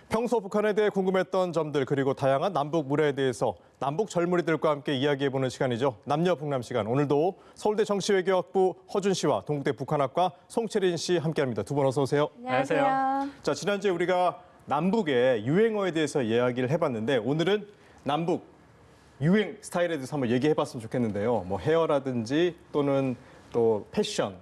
평소 북한에 대해 궁금했던 점들 그리고 다양한 남북 문화에 대해서 남북 젊은이들과 함께 이야기해보는 시간이죠. 남녀북남 시간. 오늘도 서울대 정치외교학부 허준 씨와 동국대 북한학과 송채린 씨 함께합니다. 두 분 어서 오세요. 안녕하세요. 자, 지난주에 우리가 남북의 유행어에 대해서 이야기를 해봤는데 오늘은 남북 유행 스타일에 대해서 한번 얘기해봤으면 좋겠는데요. 뭐 헤어라든지 또는 또 패션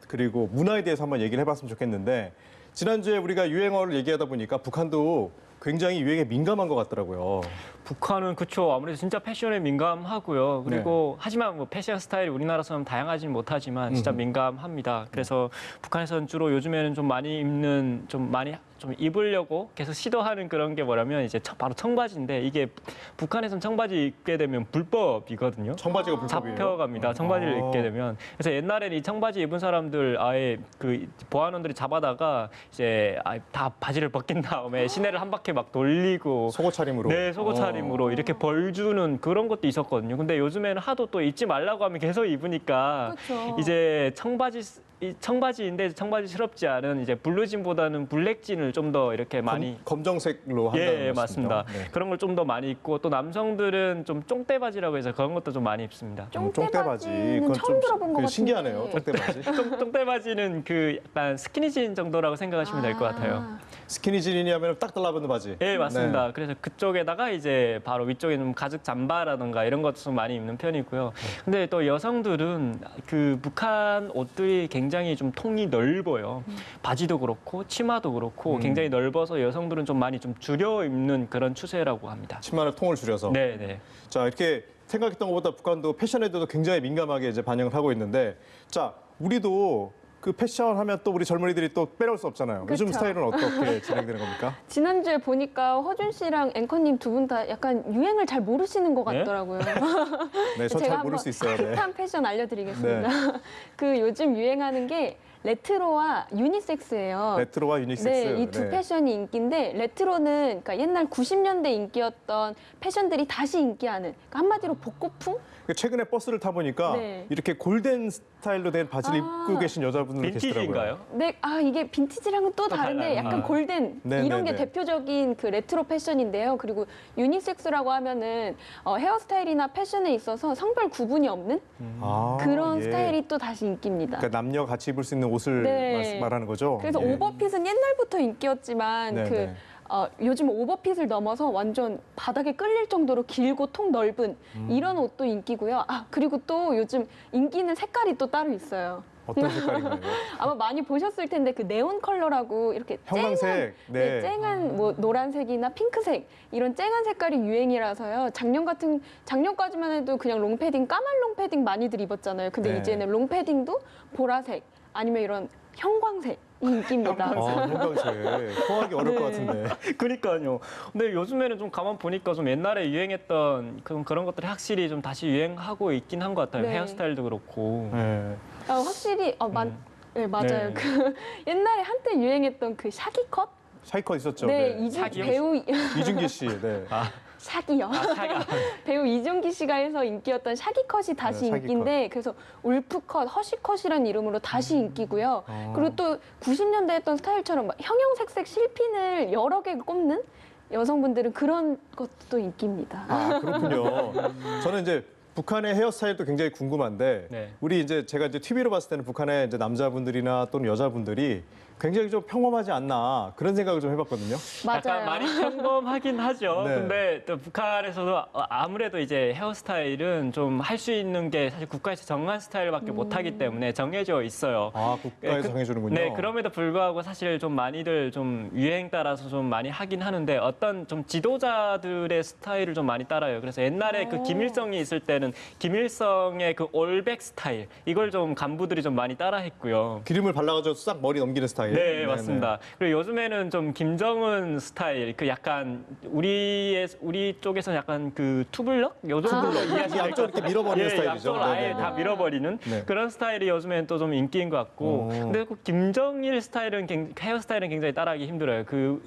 그리고 문화에 대해서 한번 얘기를 해봤으면 좋겠는데 지난주에 우리가 유행어를 얘기하다 보니까 북한도 굉장히 유행에 민감한 것 같더라고요. 북한은 그쵸. 아무래도 진짜 패션에 민감하고요. 그리고 하지만 뭐 패션 스타일이 우리나라처럼 다양하지는 못하지만 진짜 민감합니다. 그래서 북한에서는 주로 요즘에는 좀 많이 입는 좀 입으려고 계속 시도하는 그런 게 뭐냐면 이제 바로 청바지인데 이게 북한에서는 청바지 입게 되면 불법이거든요. 청바지가 불법이에요? 잡혀갑니다. 청바지를 입게 되면. 그래서 옛날에는 이 청바지 입은 사람들 아예 그 보안원들이 잡아다가 이제 다 바지를 벗긴 다음에 시내를 한 바퀴 막 돌리고 속옷 차림으로. 네, 속옷 차림으로 이렇게 벌 주는 그런 것도 있었거든요. 근데 요즘에는 하도 또 입지 말라고 하면 계속 입으니까 그쵸. 이제 청바지인데 청바지스럽지 않은 이제 블루진보다는 블랙진을 좀 더 이렇게 많이 검정색으로 한다는 예, 말씀이죠? 맞습니다. 네. 그런 걸 좀 더 많이 입고 또 남성들은 좀 쫑대바지라고 해서 그런 것도 좀 많이 입습니다. 쫑대바지는 그건 처음 들어본 것 같은데. 신기하네요. 쫑대바지. 쫑대바지는 그 약간 스키니진 정도라고 생각하시면 될 것 같아요. 스키니진이냐면 딱 달라붙는 바지. 예, 맞습니다. 네. 그래서 그쪽에다가 이제 바로 위쪽에 좀 가죽 잠바라든가 이런 것도 좀 많이 입는 편이고요. 근데 또 여성들은 그 북한 옷들이 굉장히 좀 통이 넓어요. 바지도 그렇고 치마도 그렇고 굉장히 넓어서 여성들은 좀 많이 좀 줄여 입는 그런 추세라고 합니다. 치마를 통을 줄여서. 네, 네. 자, 이렇게 생각했던 것보다 북한도 패션에 대해서 굉장히 민감하게 이제 반영을 하고 있는데, 자, 우리도 그 패션 하면 또 우리 젊은이들이 또 빼놓을 수 없잖아요. 요즘 그쵸. 스타일은 어떻게 진행되는 겁니까? 지난주에 보니까 허준 씨랑 앵커님 두 분 다 약간 유행을 잘 모르시는 것 네? 같더라고요. 네, 저 잘 모를 수 있어요. 네. 힙한 패션 알려드리겠습니다. 그 요즘 유행하는 게 레트로와 유니섹스예요. 레트로와 유니섹스. 네, 이 두 패션이 인기인데 레트로는 그러니까 옛날 90년대 인기였던 패션들이 다시 인기하는 그러니까 한마디로 복고풍? 최근에 버스를 타보니까 네. 이렇게 골덴 스타일로 된 바지를 입고 계신 여자분들 계시더라고요. 빈티지인가요? 네, 이게 빈티지랑은 또 다른데 달라요. 약간 골덴 네, 이런 네, 게 네. 대표적인 그 레트로 패션인데요. 그리고 유니섹스라고 하면은 헤어스타일이나 패션에 있어서 성별 구분이 없는 아, 그런 예. 스타일이 또 다시 인기입니다. 그러니까 남녀 같이 입을 수 있는 옷을 네. 말하는 거죠. 그래서 예. 오버핏은 옛날부터 인기였지만 네, 네. 요즘 오버핏을 넘어서 완전 바닥에 끌릴 정도로 길고 통 넓은 이런 옷도 인기고요. 그리고 또 요즘 인기 있는 색깔이 또 따로 있어요. 어떤 색깔인가요? 아마 많이 보셨을 텐데 그 네온 컬러라고 이렇게 형광색. 네. 쨍한 뭐 노란색이나 핑크색 이런 쨍한 색깔이 유행이라서요. 작년까지만 해도 그냥 롱패딩 까만 롱패딩 많이들 입었잖아요. 근데 네. 이제는 롱패딩도 보라색 아니면 이런 형광색 인기입니다. 형광색. 소화하기 어려울 것 같은데. 그러니까요. 근데 요즘에는 좀 가만 보니까 좀 옛날에 유행했던 그런 것들이 확실히 좀 다시 유행하고 있긴 한 것 같아요. 네. 헤어스타일도 그렇고. 네. 확실히 네, 맞아요. 네. 그 옛날에 한때 유행했던 그 샤기 컷? 샤이컷 있었죠. 네, 네. 샤기요? 배우 이준기 씨. 네. 샤기요. 배우 이종기 씨가 해서 인기였던 샤기컷이 다시 네, 샤기컷. 인기인데 그래서 울프컷, 허쉬컷이라는 이름으로 다시 인기고요. 그리고 또 90년대 했던 스타일처럼 막 형형색색 실핀을 여러 개 꼽는 여성분들은 그런 것도 인기입니다. 그렇군요. 저는 이제 북한의 헤어스타일도 굉장히 궁금한데 네. 우리 제가 이제 TV로 봤을 때는 북한의 이제 남자분들이나 또는 여자분들이 굉장히 좀 평범하지 않나 그런 생각을 좀 해봤거든요. 약간 많이 평범하긴 하죠. 네. 근데 또 북한에서도 아무래도 이제 헤어스타일은 좀 할 수 있는 게 사실 국가에서 정한 스타일밖에 못하기 때문에 정해져 있어요. 국가에서 정해주는군요. 네, 그럼에도 불구하고 사실 좀 많이들 좀 유행 따라서 좀 많이 하긴 하는데 어떤 좀 지도자들의 스타일을 좀 많이 따라요. 그래서 옛날에 그 김일성이 있을 때는 김일성의 그 올백 스타일 이걸 좀 간부들이 좀 많이 따라했고요. 기름을 발라가지고 싹 머리 넘기는 스타일. 네, 맞습니다. 그리고 요즘에는 좀 김정은 스타일, 그 약간 우리 쪽에서는 약간 그 투블럭? 요 정도로 이해하시면 양쪽 이렇게 밀어버리는 스타일이죠. 양쪽을 아예 네네네. 다 밀어버리는 네. 그런 스타일이 요즘엔 또 좀 인기인 것 같고. 근데 그 김정일 스타일은 헤어스타일은 굉장히 따라하기 힘들어요. 그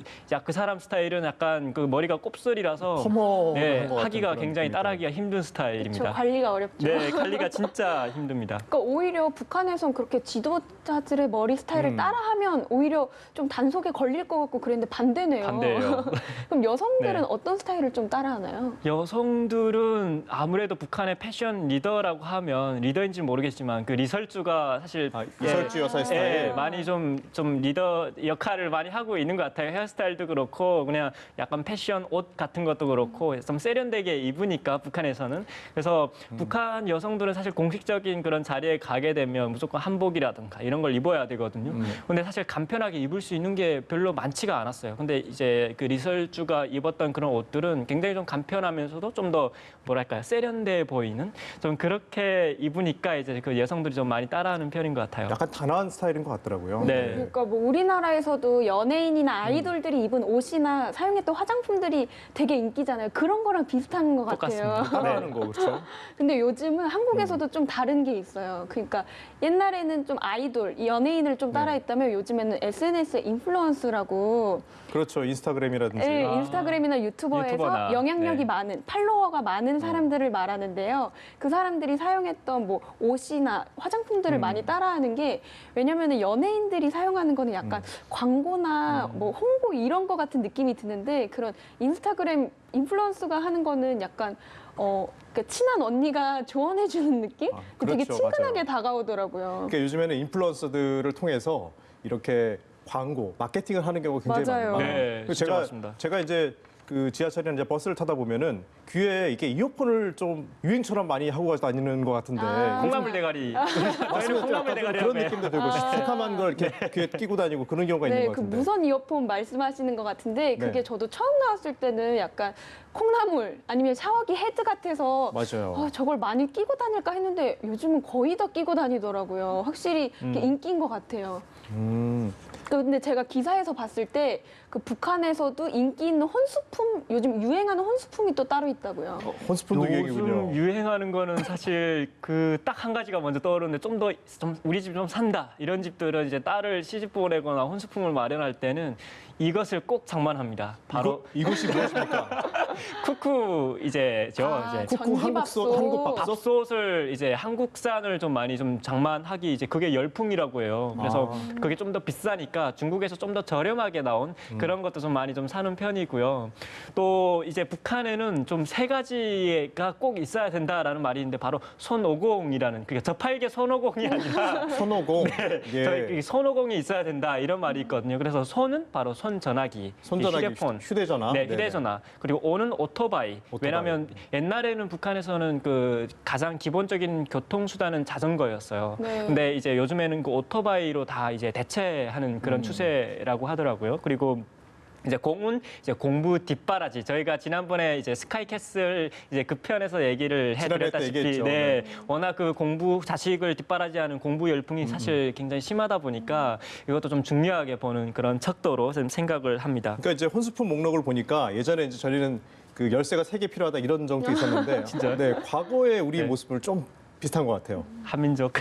사람 스타일은 약간 그 머리가 곱슬이라서 펌어한 것 같은 하기가 그런 굉장히 느낌이 따라하기가 힘든 스타일입니다. 그렇죠. 관리가 어렵죠. 네, 관리가 진짜 힘듭니다. 그러니까 오히려 북한에선 그렇게 지도자들의 머리 스타일을 따라하면 하면 오히려 좀 단속에 걸릴 것 같고 그랬는데 반대네요. 반대예요. 그럼 여성들은 네. 어떤 스타일을 좀 따라하나요? 여성들은 아무래도 북한의 패션 리더라고 하면 리더인지 모르겠지만 그 리설주가 사실 리설주 여사의 스타일. 많이 좀 리더 역할을 많이 하고 있는 것 같아요. 헤어스타일도 그렇고 그냥 약간 패션 옷 같은 것도 그렇고 좀 세련되게 입으니까 북한에서는. 그래서 북한 여성들은 사실 공식적인 그런 자리에 가게 되면 무조건 한복이라든가 이런 걸 입어야 되거든요. 근데 사실 간편하게 입을 수 있는 게 별로 많지가 않았어요. 근데 이제 그 리설주가 입었던 그런 옷들은 굉장히 좀 간편하면서도 좀 더 뭐랄까요, 세련돼 보이는 좀 그렇게 입으니까 이제 그 여성들이 좀 많이 따라하는 편인 것 같아요. 약간 단아한 스타일인 것 같더라고요. 네. 그러니까 뭐 우리나라에서도 연예인이나 아이돌들이 입은 옷이나 사용했던 화장품들이 되게 인기잖아요. 그런 거랑 비슷한 것 같아요. 똑같습니다. 따라하는 거 그렇죠. 근데 요즘은 한국에서도 좀 다른 게 있어요. 그러니까 옛날에는 좀 아이돌, 연예인을 좀 따라했다면 요즘에는 SNS 인플루언서라고 그렇죠. 인스타그램이라든지. 네, 인스타그램이나 유튜버에서 유튜버나, 영향력이 네. 많은, 팔로워가 많은 사람들을 말하는데요. 그 사람들이 사용했던 뭐 옷이나 화장품들을 많이 따라하는 게 왜냐면은 연예인들이 사용하는 거는 약간 광고나 뭐 홍보 이런 거 같은 느낌이 드는데 그런 인스타그램 인플루언서가 하는 거는 약간 그러니까 친한 언니가 조언해주는 느낌? 되게 그렇죠. 친근하게 맞아요. 다가오더라고요. 그러니까 요즘에는 인플루언서들을 통해서 이렇게 광고, 마케팅을 하는 경우가 굉장히 맞아요. 많아요. 네, 그래서 진짜 맞습니다. 제가 이제 그 지하철이나 이제 버스를 타다 보면은 귀에 이게 이어폰을 좀 유행처럼 많이 하고 다니는 것 같은데. 아. 콩나물 대가리. 저희는 콩나물 대가리 그런 하면 느낌도 들고 시커먼 걸 이렇게 귀에 끼고 다니고 그런 경우가 있는 네, 것 그 같은데. 무선 이어폰 말씀하시는 것 같은데 그게 네. 저도 처음 나왔을 때는 약간 콩나물 아니면 샤워기 헤드 같아서 맞아요. 저걸 많이 끼고 다닐까 했는데 요즘은 거의 다 끼고 다니더라고요. 확실히 이게 인기인 것 같아요. 음. 근데 제가 기사에서 봤을 때 그 북한에서도 인기 있는 혼수품 요즘 유행하는 혼수품이 또 따로 있다고요. 혼스푼도 유행이군요. 요즘 유행하는 거는 사실 그 딱 한 가지가 먼저 떠오르는데 좀 더 우리 집 좀 산다 이런 집들은 이제 딸을 시집 보내거나 혼수품을 마련할 때는 이것을 꼭 장만합니다. 바로 이것이 무엇입니까? 쿠쿠 이제죠. 이제 쿠쿠 전기밥솥. 한국 밥솥? 밥솥을 이제 한국산을 좀 많이 좀 장만하기 이제 그게 열풍이라고 해요. 그래서 그게 좀 더 비싸니까 중국에서 좀 더 저렴하게 나온 그런 것도 좀 많이 좀 사는 편이고요. 또 이제 북한에는 좀 세 가지가 꼭 있어야 된다라는 말이 있는데 바로 손오공이라는 그게 저팔계 손오공이 아니라 손오공. 예. 저희 손오공이 있어야 된다 이런 말이 있거든요. 그래서 손은 바로 손전화기, 손전화기, 휴대폰, 휴대전화. 네, 네네. 휴대전화. 그리고 오는 오토바이. 왜냐하면 옛날에는 북한에서는 그 가장 기본적인 교통수단은 자전거였어요. 네. 근데 이제 요즘에는 그 오토바이로 다 이제 대체하는 그런 추세라고 하더라고요. 그리고 이제 공은 이제 공부 뒷바라지. 저희가 지난번에 이제 스카이캐슬 이제 그 편에서 얘기를 지난해 때 해드렸다시피, 얘기했죠. 네, 워낙 그 공부 자식을 뒷바라지하는 공부 열풍이 사실 굉장히 심하다 보니까 이것도 좀 중요하게 보는 그런 척도로 좀 생각을 합니다. 그러니까 이제 혼수품 목록을 보니까 예전에 이제 저희는 그 열쇠가 3개 필요하다 이런 정도 있었는데 진짜요? 네, 과거의 우리 네. 모습을 좀 비슷한 것 같아요. 한민족.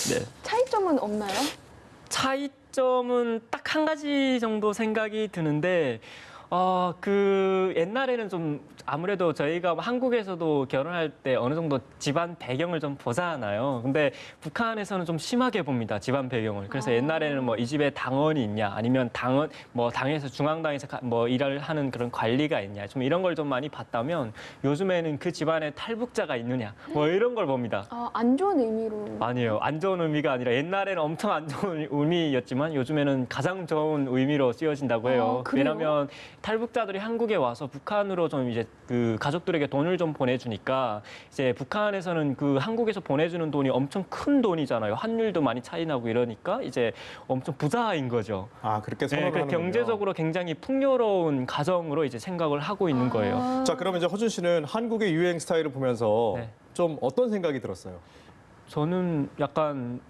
네. 차이점은 없나요? 차이점은 딱 한 가지 정도 생각이 드는데, 그 옛날에는 좀 아무래도 저희가 한국에서도 결혼할 때 어느 정도 집안 배경을 좀 보잖아요. 근데 북한에서는 좀 심하게 봅니다. 집안 배경을. 그래서 옛날에는 뭐 이 집에 당원이 있냐, 아니면 당에서 중앙당에서 뭐 일을 하는 그런 관리가 있냐, 좀 이런 걸 좀 많이 봤다면 요즘에는 그 집안에 탈북자가 있느냐, 뭐 이런 걸 봅니다. 안 좋은 의미로. 아니에요. 안 좋은 의미가 아니라 옛날에는 엄청 안 좋은 의미였지만 요즘에는 가장 좋은 의미로 쓰여진다고 해요. 그래요? 왜냐하면 탈북자들이 한국에 와서 북한으로 좀 이제 그 가족들에게 돈을 좀 보내주니까 이제 북한에서는 그 한국에서 보내주는 돈이 엄청 큰 돈이잖아요. 환율도 많이 차이 나고 이러니까 이제 엄청 부자인 거죠. 아, 그렇게 네, 선호를 하는군요. 경제적으로 굉장히 풍요로운 가정으로 이제 생각을 하고 있는 거예요. 자, 그러면 이제 허준 씨는 한국의 유행 스타일을 보면서 네. 좀 어떤 생각이 들었어요? 저는 약간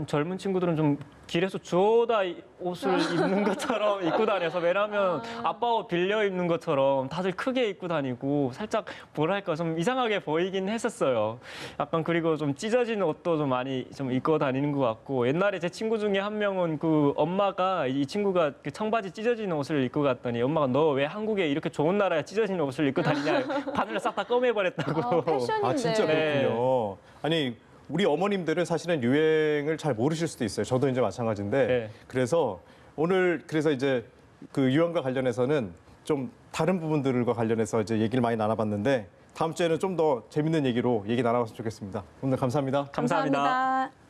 젊은 친구들은 좀 길에서 주워다 옷을 입는 것처럼 입고 다녀서 왜냐하면 아빠 옷 빌려 입는 것처럼 다들 크게 입고 다니고 살짝 뭐랄까 좀 이상하게 보이긴 했었어요. 약간 그리고 좀 찢어진 옷도 좀 많이 좀 입고 다니는 것 같고 옛날에 제 친구 중에 한 명은 그 엄마가 이 친구가 그 청바지 찢어진 옷을 입고 갔더니 엄마가 너 왜 한국에 이렇게 좋은 나라에 찢어진 옷을 입고 다니냐 바늘을 싹 다 꺼매버렸다고. 패션인데. 아, 진짜 네. 그렇군요. 아니, 우리 어머님들은 사실은 유행을 잘 모르실 수도 있어요. 저도 이제 마찬가지인데 네. 그래서 이제 그 유행과 관련해서는 좀 다른 부분들과 관련해서 이제 얘기를 많이 나눠봤는데 다음 주에는 좀 더 재밌는 얘기로 얘기 나눠봤으면 좋겠습니다. 오늘 감사합니다. 감사합니다. 감사합니다.